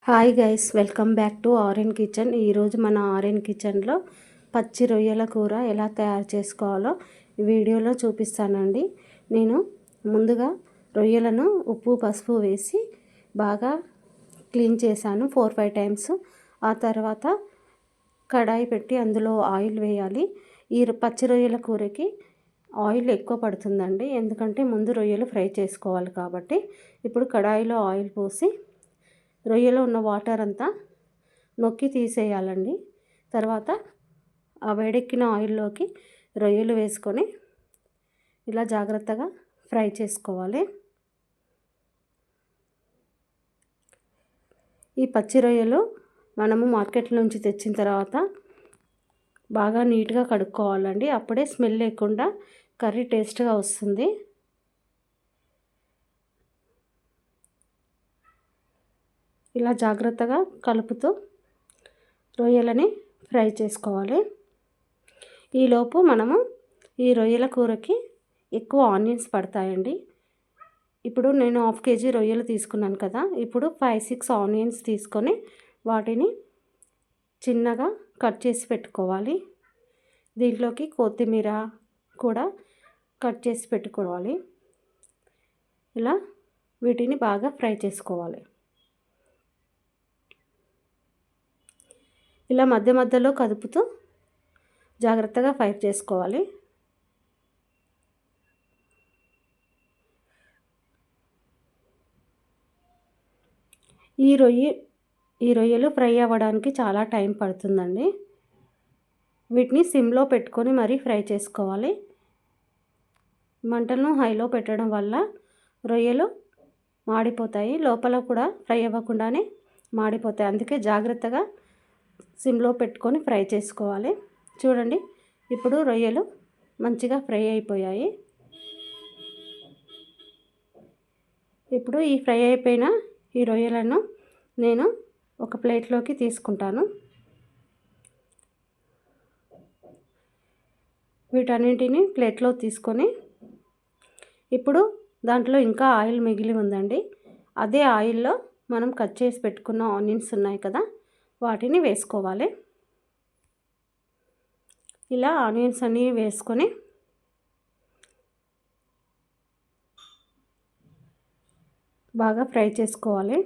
Hi guys, welcome back to RN kitchen. ఈరోజు మన RN కిచెన్లో పచ్చి రొయ్యల కూర ఎలా తయారు చేసుకోవాలో ఈ వీడియోలో చూపిస్తానండి. నేను ముందుగా రొయ్యలను ఉప్పు పసుపు వేసి బాగా క్లీన్ చేశాను 4-5 టైమ్స్. ఆ తర్వాత కడాయి పెట్టి అందులో ఆయిల్ వేయాలి. ఈ పచ్చి రొయ్యల కూరకి ఆయిల్ ఎక్కువ పడుతుందండి, ఎందుకంటే ముందు రొయ్యలు ఫ్రై చేసుకోవాలి కాబట్టి. ఇప్పుడు కడాయిలో ఆయిల్ పోసి రొయ్యలో ఉన్న వాటర్ అంతా నొక్కి తీసేయాలండి. తర్వాత ఆ వేడెక్కిన ఆయిల్లోకి రొయ్యలు వేసుకొని ఇలా జాగ్రత్తగా ఫ్రై చేసుకోవాలి. ఈ పచ్చి రొయ్యలు మనము మార్కెట్ నుంచి తెచ్చిన తర్వాత బాగా నీట్గా కడుక్కోవాలండి. అప్పుడే స్మెల్ లేకుండా కర్రీ టేస్ట్గా వస్తుంది. ఇలా జాగ్రత్తగా కలుపుతూ రొయ్యలని ఫ్రై చేసుకోవాలి. ఈలోపు మనము ఈ రొయ్యల కూరకి ఎక్కువ ఆనియన్స్ పడతాయండి. ఇప్పుడు నేను 1/2 kg రొయ్యలు తీసుకున్నాను కదా, ఇప్పుడు 5-6 ఆనియన్స్ తీసుకొని వాటిని చిన్నగా కట్ చేసి పెట్టుకోవాలి. దీంట్లోకి కొత్తిమీర కూడా కట్ చేసి పెట్టుకోవాలి. ఇలా వీటిని బాగా ఫ్రై చేసుకోవాలి. ఇలా మధ్య మధ్యలో కదుపుతూ జాగ్రత్తగా ఫ్రై చేసుకోవాలి. ఈ రొయ్యలు ఫ్రై అవ్వడానికి చాలా టైం పడుతుందండి. వీటిని సిమ్లో పెట్టుకొని మరీ ఫ్రై చేసుకోవాలి. మంటలను హైలో పెట్టడం వల్ల రొయ్యలు మాడిపోతాయి, లోపల కూడా ఫ్రై అవ్వకుండానే మాడిపోతాయి. అందుకే జాగ్రత్తగా సిమ్లో పెట్టుకొని ఫ్రై చేసుకోవాలి. చూడండి, ఇప్పుడు రొయ్యలు మంచిగా ఫ్రై అయిపోయాయి. ఇప్పుడు ఈ ఫ్రై అయిపోయిన ఈ రొయ్యలను నేను ఒక ప్లేట్లోకి తీసుకుంటాను. వీటన్నింటిని ప్లేట్లో తీసుకొని ఇప్పుడు దాంట్లో ఇంకా ఆయిల్ మిగిలి ఉందండి. అదే ఆయిల్లో మనం కట్ చేసి పెట్టుకున్న ఆనియన్స్ ఉన్నాయి కదా, వాటిని వేసుకోవాలి. ఇలా ఆనియన్స్ అన్నీ వేసుకొని బాగా ఫ్రై చేసుకోవాలి.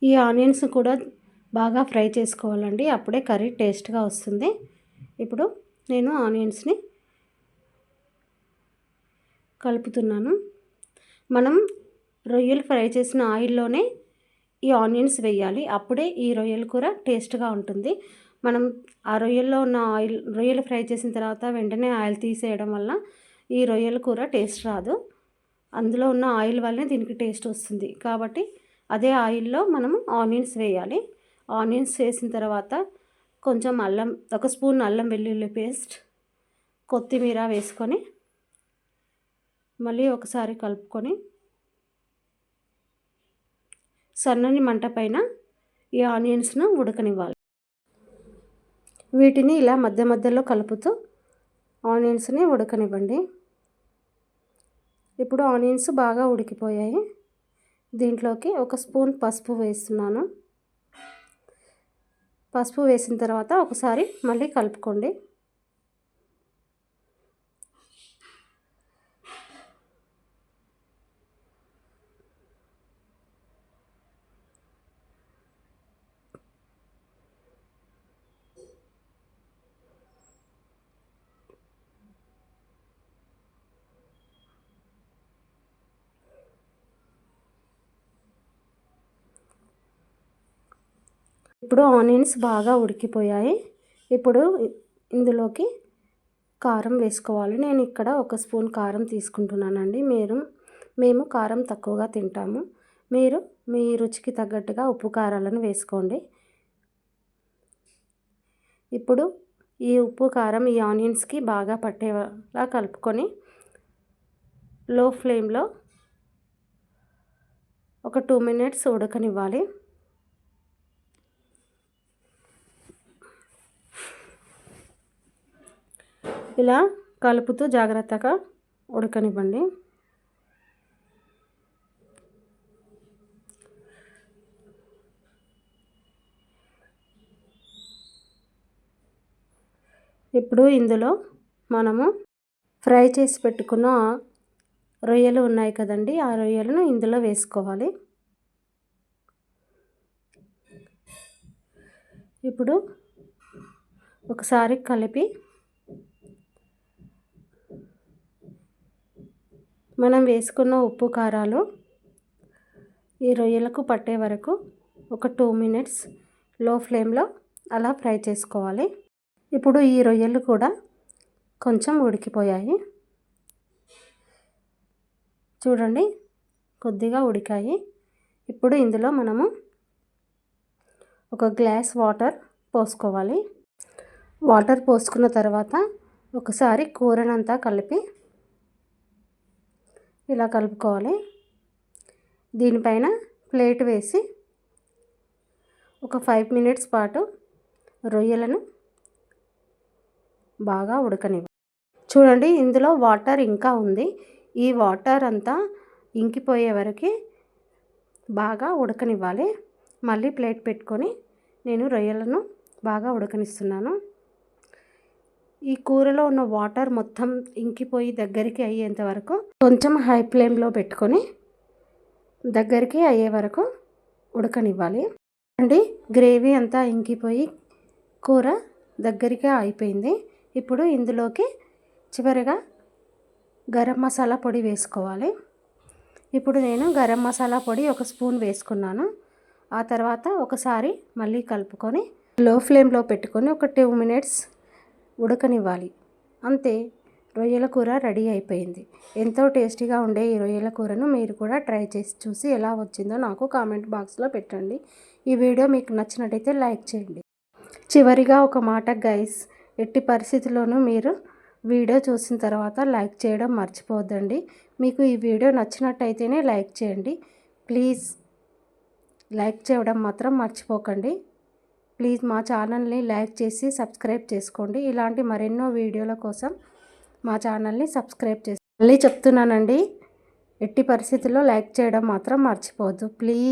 ఈ ఆనియన్స్ కూడా బాగా ఫ్రై చేసుకోవాలండి, అప్పుడే కర్రీ టేస్ట్గా వస్తుంది. ఇప్పుడు నేను ఆనియన్స్ని కలుపుతున్నాను. మనం రొయ్యలు ఫ్రై చేసిన ఆయిల్లోనే ఈ ఆనియన్స్ వేయాలి, అప్పుడే ఈ రొయ్యల కూర టేస్ట్గా ఉంటుంది. మనం ఆ రొయ్యల్లో ఉన్న ఆయిల్, రొయ్యలు ఫ్రై చేసిన తర్వాత వెంటనే ఆయిల్ తీసేయడం వల్ల ఈ రొయ్యల కూర టేస్ట్ రాదు. అందులో ఉన్న ఆయిల్ వల్లనే దీనికి టేస్ట్ వస్తుంది. కాబట్టి అదే ఆయిల్లో మనము ఆనియన్స్ వేయాలి. ఆనియన్స్ వేసిన తర్వాత కొంచెం అల్లం, 1 స్పూన్ అల్లం వెల్లుల్లి పేస్ట్, కొత్తిమీర వేసుకొని మళ్ళీ ఒకసారి కలుపుకొని సన్నని మంట పైన ఈ ఆనియన్స్ను ఉడకనివ్వాలి. వీటిని ఇలా మధ్య మధ్యలో కలుపుతూ ఆనియన్స్ని ఉడకనివ్వండి. ఇప్పుడు ఆనియన్స్ బాగా ఉడికిపోయాయి. దీంట్లోకి 1 స్పూన్ పసుపు వేస్తున్నాను. పసుపు వేసిన తర్వాత ఒకసారి మళ్ళీ కలుపుకోండి. ఇప్పుడు ఆనియన్స్ బాగా ఉడికిపోయాయి. ఇప్పుడు ఇందులోకి కారం వేసుకోవాలి. నేను ఇక్కడ 1 స్పూన్ కారం తీసుకుంటున్నానండి. మేము కారం తక్కువగా తింటాము. మీరు మీ రుచికి తగ్గట్టుగా ఉప్పు కారాలను వేసుకోండి. ఇప్పుడు ఈ ఉప్పు కారం ఈ ఆనియన్స్కి బాగా పట్టేలా కలుపుకొని లో ఫ్లేమ్లో ఒక 2 మినిట్స్ ఉడకనివ్వాలి. ఇలా కలుపుతూ జాగ్రత్తగా ఉడకనివ్వండి. ఇప్పుడు ఇందులో మనము ఫ్రై చేసి పెట్టుకున్న రొయ్యలు ఉన్నాయి కదండి, ఆ రొయ్యలను ఇందులో వేసుకోవాలి. ఇప్పుడు ఒకసారి కలిపి మనం వేసుకున్న ఉప్పు కారాలు ఈ రొయ్యలకు పట్టే వరకు ఒక 2 మినిట్స్ లో ఫ్లేమ్లో అలా ఫ్రై చేసుకోవాలి. ఇప్పుడు ఈ రొయ్యలు కూడా కొంచెం ఉడికిపోయాయి. చూడండి, కొద్దిగా ఉడికాయి. ఇప్పుడు ఇందులో మనము ఒక గ్లాస్ వాటర్ పోసుకోవాలి. వాటర్ పోసుకున్న తర్వాత ఒకసారి కూరనంతా కలిపి ఇలా కలుపుకోవాలి. దీనిపైన ప్లేట్ వేసి ఒక 5 మినిట్స్ పాటు రొయ్యలను బాగా ఉడకనివ్వాలి. చూడండి, ఇందులో వాటర్ ఇంకా ఉంది. ఈ వాటర్ అంతా ఇంకిపోయే వరకు బాగా ఉడకనివ్వాలి. మళ్ళీ ప్లేట్ పెట్టుకొని నేను రొయ్యలను బాగా ఉడకనిస్తున్నాను. ఈ కూరలో ఉన్న వాటర్ మొత్తం ఇంకిపోయి దగ్గరికి అయ్యేంత వరకు కొంచెం హై ఫ్లేమ్లో పెట్టుకొని దగ్గరికి అయ్యే వరకు ఉడకనివ్వాలి. అండి, గ్రేవీ అంతా ఇంకిపోయి కూర దగ్గరికి అయిపోయింది. ఇప్పుడు ఇందులోకి చివరిగా గరం మసాలా పొడి వేసుకోవాలి. ఇప్పుడు నేను గరం మసాలా పొడి 1 స్పూన్ వేసుకున్నాను. ఆ తర్వాత ఒకసారి మళ్ళీ కలుపుకొని లో ఫ్లేమ్లో పెట్టుకొని ఒక 2 మినిట్స్ ఉడకనివ్వాలి. అంతే, రొయ్యల కూర రెడీ అయిపోయింది. ఎంతో టేస్టీగా ఉండే ఈ రొయ్యల కూరను మీరు కూడా ట్రై చేసి చూసి ఎలా వచ్చిందో నాకు కామెంట్ బాక్స్లో పెట్టండి. ఈ వీడియో మీకు నచ్చినట్టయితే లైక్ చేయండి. చివరిగా ఒక మాట గైస్, ఎట్టి పరిస్థితుల్లోనూ మీరు వీడియో చూసిన తర్వాత లైక్ చేయడం మర్చిపోవద్దండి. మీకు ఈ వీడియో నచ్చినట్టయితేనే లైక్ చేయండి. ప్లీజ్ లైక్ చేయడం మాత్రం మర్చిపోకండి. ప్లీజ్ మా ఛానల్ని లైక్ చేసి సబ్స్క్రైబ్ చేసుకోండి. ఇలాంటి మరెన్నో వీడియోల కోసం మా ఛానల్ని సబ్స్క్రైబ్ చేసుకోండి. మళ్ళీ చెప్తున్నానండి, ఎట్టి పరిస్థితుల్లో లైక్ చేయడం మాత్రం మర్చిపోవద్దు ప్లీజ్.